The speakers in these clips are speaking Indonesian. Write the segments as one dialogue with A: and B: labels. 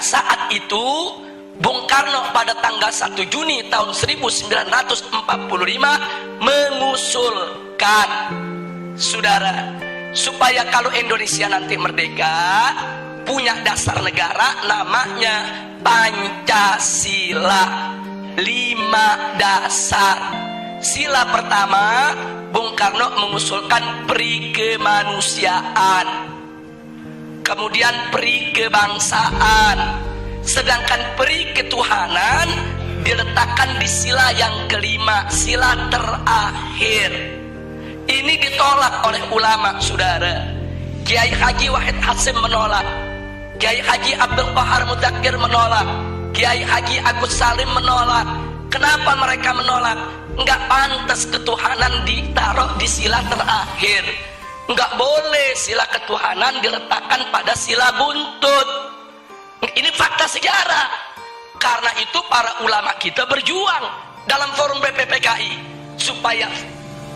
A: saat itu Bung Karno pada tanggal 1 Juni tahun 1945 mengusulkan, saudara, supaya kalau Indonesia nanti merdeka punya dasar negara namanya Pancasila. 5 dasar. Sila pertama, Bung Karno mengusulkan peri kemanusiaan, kemudian peri kebangsaan, sedangkan peri ketuhanan diletakkan di sila yang kelima, sila terakhir. Ini ditolak oleh ulama, saudara. Kiai Haji Wahid Hasyim menolak, Kiai Haji Abdul Qahar Mudzakkir menolak, Kiai Haji Agus Salim menolak. Kenapa mereka menolak? Enggak pantas ketuhanan ditaruh di sila terakhir. Enggak boleh sila ketuhanan diletakkan pada sila buntut. Ini fakta sejarah. Karena itu para ulama kita berjuang dalam forum BPPKI supaya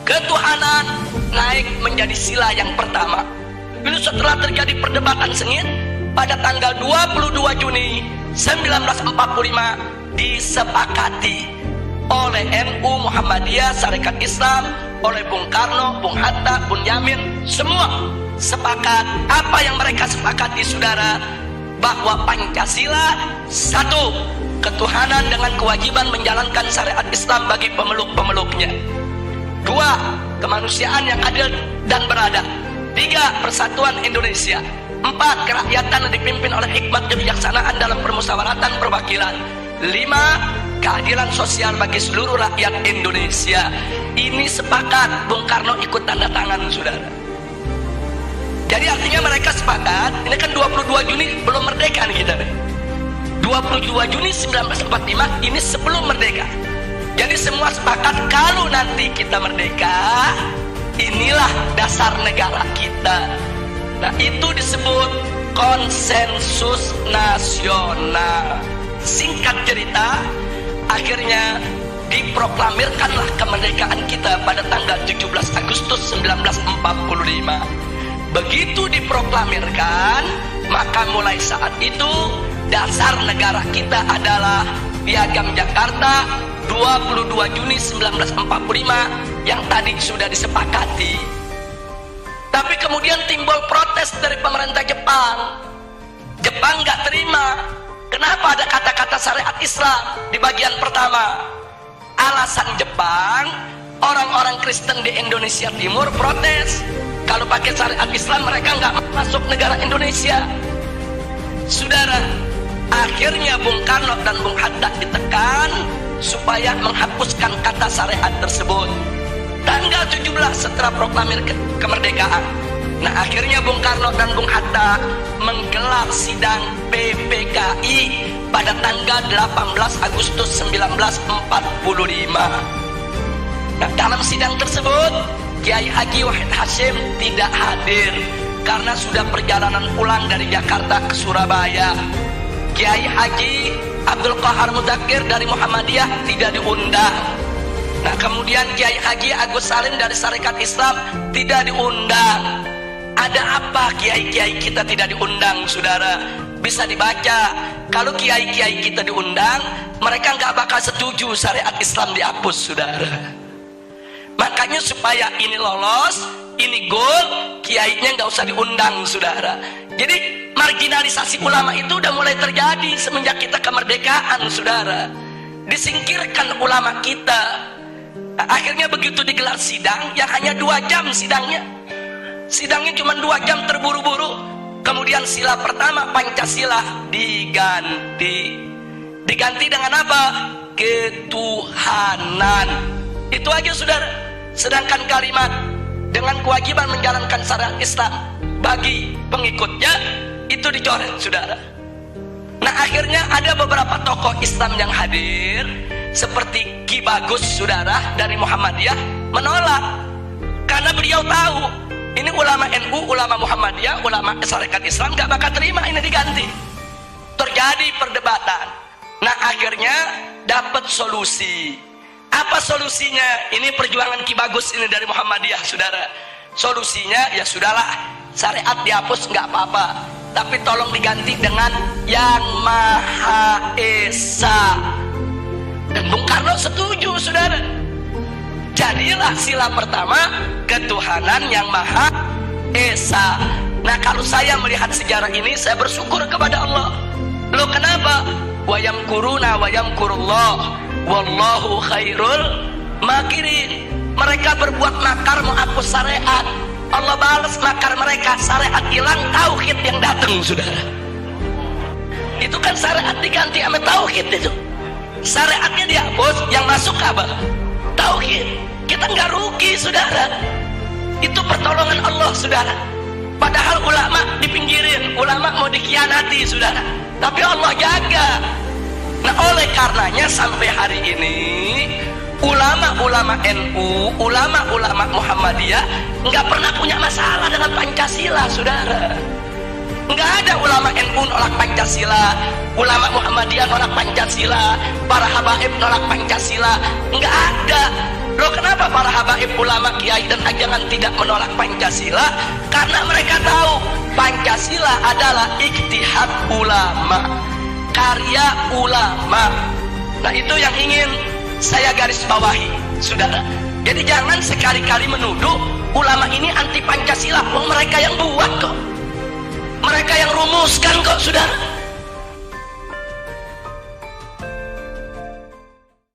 A: ketuhanan naik menjadi sila yang pertama. Lalu setelah terjadi perdebatan sengit, pada tanggal 22 Juni 1945 disepakati oleh NU, Muhammadiyah, Sarekat Islam, oleh Bung Karno, Bung Hatta, Bung Yamin, semua sepakat. Apa yang mereka sepakati, saudara? Bahwa Pancasila, satu, ketuhanan dengan kewajiban menjalankan syariat Islam bagi pemeluk-pemeluknya. 2, kemanusiaan yang adil dan beradab. 3, persatuan Indonesia. 4, kerakyatan yang dipimpin oleh hikmat kebijaksanaan dalam permusyawaratan perwakilan. 5, keadilan sosial bagi seluruh rakyat Indonesia. Ini sepakat, Bung Karno ikut tanda tangan, saudara. Jadi artinya mereka sepakat. Ini kan 22 Juni belum merdeka nih kita. 22 Juni 1945 ini sebelum merdeka. Jadi semua sepakat kalau nanti kita merdeka, inilah dasar negara kita. Nah, itu disebut konsensus nasional. Singkat cerita, akhirnya diproklamirkanlah kemerdekaan kita pada tanggal 17 Agustus 1945. Begitu diproklamirkan, maka mulai saat itu dasar negara kita adalah Piagam Jakarta 22 Juni 1945 yang tadi sudah disepakati. Tapi kemudian timbul protes dari pemerintah Jepang. Jepang nggak terima. Kenapa ada kata-kata syariat Islam di bagian pertama? Alasan Jepang, orang-orang Kristen di Indonesia Timur protes. Kalau pakai syariat Islam mereka nggak masuk negara Indonesia. Saudara, akhirnya Bung Karno dan Bung Hatta ditekan supaya menghapuskan kata syariat tersebut. Tanggal 17 setelah proklamir kemerdekaan. Nah, akhirnya Bung Karno dan Bung Hatta menggelar sidang PPKI pada tanggal 18 Agustus 1945. Nah, dalam sidang tersebut Kiai Haji Wahid Hasyim tidak hadir karena sudah perjalanan pulang dari Jakarta ke Surabaya. Kiai Haji Abdul Qahar Mudzakkir dari Muhammadiyah tidak diundang. Nah, kemudian Kiai Haji Agus Salim dari Sarekat Islam tidak diundang. Ada apa kiai-kiai kita tidak diundang, saudara? Bisa dibaca. Kalau kiai-kiai kita diundang, mereka nggak bakal setuju syariat Islam dihapus, saudara. Makanya supaya ini lolos, ini goal, kiainya nggak usah diundang, saudara. Jadi marginalisasi ulama itu udah mulai terjadi semenjak kita kemerdekaan, saudara. Disingkirkan ulama kita. Akhirnya begitu digelar sidang, yang hanya 2 jam sidangnya. Sidangnya cuma 2 jam terburu-buru. Kemudian sila pertama Pancasila diganti. Diganti dengan apa? Ketuhanan. Itu aja, saudara. Sedangkan kalimat dengan kewajiban menjalankan syariat Islam bagi pengikutnya itu dicoret, saudara. Nah, akhirnya ada beberapa tokoh Islam yang hadir seperti Ki Bagus, saudara, dari Muhammadiyah menolak karena beliau tahu ini ulama NU, ulama Muhammadiyah, ulama Sarekat Islam gak bakal terima ini diganti. Terjadi perdebatan. Nah, akhirnya dapat solusi. Apa solusinya? Ini perjuangan Ki Bagus ini dari Muhammadiyah, saudara. Solusinya ya sudahlah, syariat dihapus nggak apa-apa, tapi tolong diganti dengan Yang Maha Esa. Dan Bung Karno setuju, saudara. Jadilah sila pertama ketuhanan Yang Maha Esa. Nah, kalau saya melihat sejarah ini, saya bersyukur kepada Allah. Loh, kenapa? Wa yamkuruna wa yamkurullah wallahu khairul makirin. Mereka berbuat makar menghapus syariat, Allah balas makar mereka. Syariat hilang, tauhid yang datang, saudara. Itu kan syariat diganti sama tauhid itu. Syariatnya dihapus, yang masuk apa? Tauhid. Kita nggak rugi, saudara. Itu pertolongan Allah, saudara. Padahal ulama dipinggirin, ulama mau dikhianati, saudara. Tapi Allah jaga. Nah, oleh karenanya sampai hari ini ulama-ulama NU, ulama-ulama Muhammadiyah nggak pernah punya masalah dengan Pancasila, saudara. Nggak ada ulama NU nolak Pancasila, ulama Muhammadiyah nolak Pancasila, para habaib nolak Pancasila. Nggak ada. Loh, kenapa para habaib, ulama, kiai dan ajangan tidak menolak Pancasila? Karena mereka tahu Pancasila adalah ijtihad ulama, karya ulama. Nah, itu yang ingin saya garis bawahi, saudara. Jadi jangan sekali-kali menuduh ulama ini anti Pancasila. Mereka yang buat kok, mereka yang rumuskan kok, saudara.